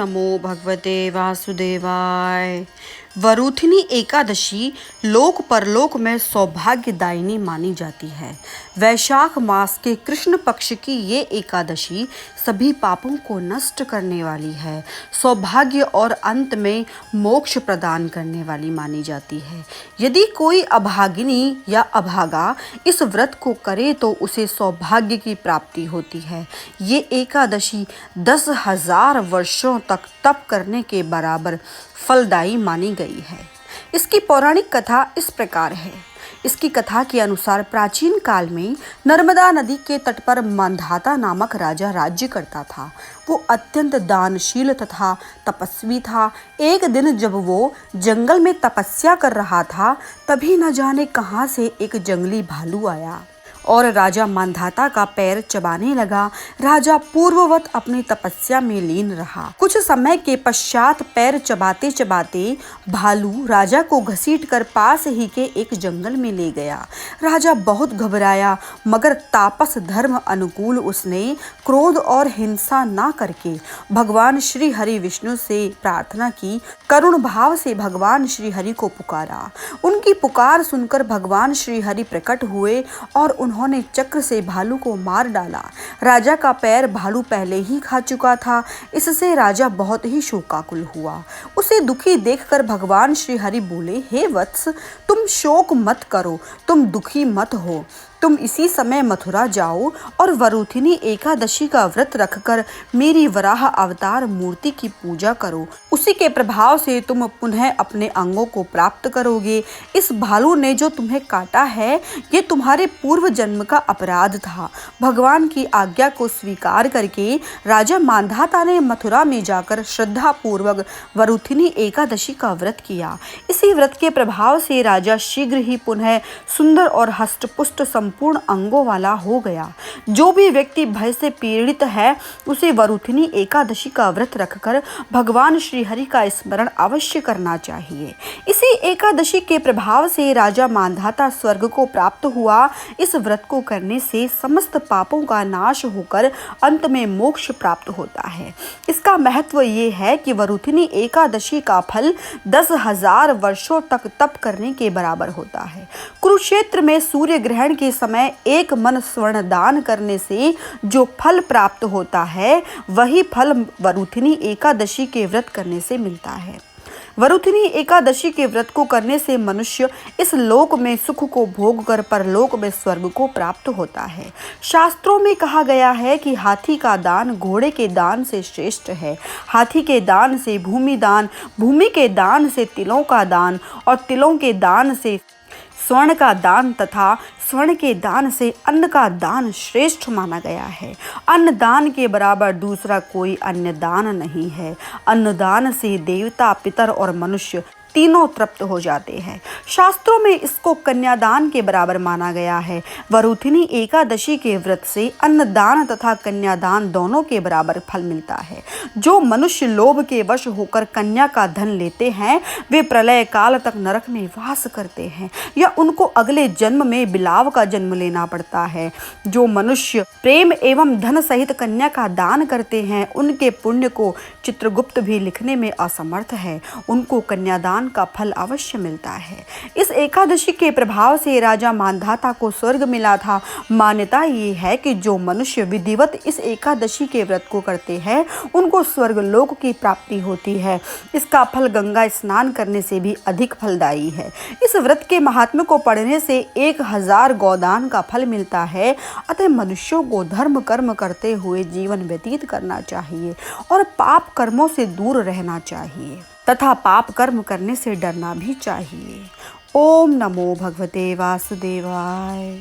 नमो भगवते वासुदेवाय। वरूथिनी एकादशी लोक परलोक में सौभाग्यदायिनी मानी जाती है। वैशाख मास के कृष्ण पक्ष की ये एकादशी सभी पापों को नष्ट करने वाली है, सौभाग्य और अंत में मोक्ष प्रदान करने वाली मानी जाती है। यदि कोई अभागिनी या अभागा इस व्रत को करे तो उसे सौभाग्य की प्राप्ति होती है। ये एकादशी 10,000 वर्षों तक तप करने के बराबर फलदायी मानी गई है। इसकी पौराणिक कथा इस प्रकार है। इसकी कथा के अनुसार प्राचीन काल में नर्मदा नदी के तट पर मांधाता नामक राजा राज्य करता था। वो अत्यंत दानशील तथा तपस्वी था। एक दिन जब वो जंगल में तपस्या कर रहा था, तभी न जाने कहां से एक जंगली भालू आया और राजा मांधाता का पैर चबाने लगा। राजा पूर्ववत अपनी तपस्या में लीन रहा। कुछ समय के पश्चात पैर चबाते चबाते भालू राजा को घसीट कर पास ही के एक जंगल में ले गया। राजा बहुत घबराया, मगर तापस धर्म अनुकूल उसने क्रोध और हिंसा ना करके भगवान श्री हरि विष्णु से प्रार्थना की। करुण भाव से भगवान श्री हरि को पुकारा। उनकी पुकार सुनकर भगवान श्री हरि प्रकट हुए और उन्होंने चक्र से भालू को मार डाला। राजा का पैर भालू पहले ही खा चुका था। इससे राजा बहुत ही शोकाकुल हुआ। उसे दुखी देखकर भगवान श्री हरि बोले, हे वत्स, तुम शोक मत करो, तुम दुखी मत हो। तुम इसी समय मथुरा जाओ और वरूथिनी एकादशी का व्रत रखकर मेरी वराह अवतार मूर्ति की पूजा करो। उसी के प्रभाव से तुम पुनः अपने अंगों को प्राप्त करोगे। इस भालू ने जो तुम्हें काटा है, ये तुम्हारे पूर्व जन्म का अपराध था। भगवान की आज्ञा को स्वीकार करके राजा मांधाता ने मथुरा में जाकर श्रद्धा पूर्वक वरूथिनी एकादशी का व्रत किया। इसी व्रत के प्रभाव से राजा शीघ्र ही पुनः सुंदर और हष्टपुष्ट पूर्ण अंगों वाला हो गया। जो भी व्यक्ति भय से पीड़ित है, उसे वरूथिनी एकादशी का व्रत रखकर भगवान श्री हरि का स्मरण अवश्य करना चाहिए। इसी एकादशी के प्रभाव से राजा मांधाता स्वर्ग को प्राप्त हुआ। इस व्रत को करने से समस्त पापों का नाश होकर अंत में मोक्ष प्राप्त होता है। इसका महत्व ये है कि वरूथिनी एकादशी का फल 10,000 वर्षों तक तप करने के बराबर होता है। कुरुक्षेत्र में सूर्य ग्रहण के समय एक मन स्वर्ण दान करने से जो फल प्राप्त होता है, वही फल वरूथिनी एकादशी के व्रत करने से मिलता है। वरूथिनी एकादशी के व्रत को करने से मनुष्य इस लोक में सुख को भोग कर परलोक में स्वर्ग को प्राप्त होता है। शास्त्रों में कहा गया है कि हाथी का दान घोड़े के दान से श्रेष्ठ है। हाथी के दान से भूमि दान, भूमि के दान से तिलों का दान और तिलों के दान से स्वर्ण का दान तथा स्वर्ण के दान से अन्न का दान श्रेष्ठ माना गया है। अन्न दान के बराबर दूसरा कोई अन्य दान नहीं है। अन्न दान से देवता, पितर और मनुष्य तीनों तृप्त हो जाते हैं। शास्त्रों में इसको कन्यादान के बराबर माना गया है। वरूथिनी एकादशी के व्रत से अन्नदान तथा कन्यादान दोनों के बराबर फल मिलता है। जो मनुष्य लोभ के वश होकर कन्या का धन लेते हैं, वे प्रलय काल तक नरक में वास करते हैं या उनको अगले जन्म में बिलाव का जन्म लेना पड़ता है। जो मनुष्य प्रेम एवं धन सहित कन्या का दान करते हैं, उनके पुण्य को चित्रगुप्त भी लिखने में असमर्थ है। उनको कन्यादान का फल अवश्य मिलता है। इस एकादशी के प्रभाव से राजा मांधाता को स्वर्ग मिला था। मान्यता ये है कि जो मनुष्य विधिवत इस एकादशी के व्रत को करते हैं, उनको स्वर्ग लोक की प्राप्ति होती है। इसका फल गंगा स्नान करने से भी अधिक फलदायी है। इस व्रत के महात्म्य को पढ़ने से 1,000 गोदान का फल मिलता है। अतः मनुष्यों को धर्म कर्म करते हुए जीवन व्यतीत करना चाहिए और पाप कर्मों से दूर रहना चाहिए तथा पाप कर्म करने से डरना भी चाहिए। ओम नमो भगवते वासुदेवाय।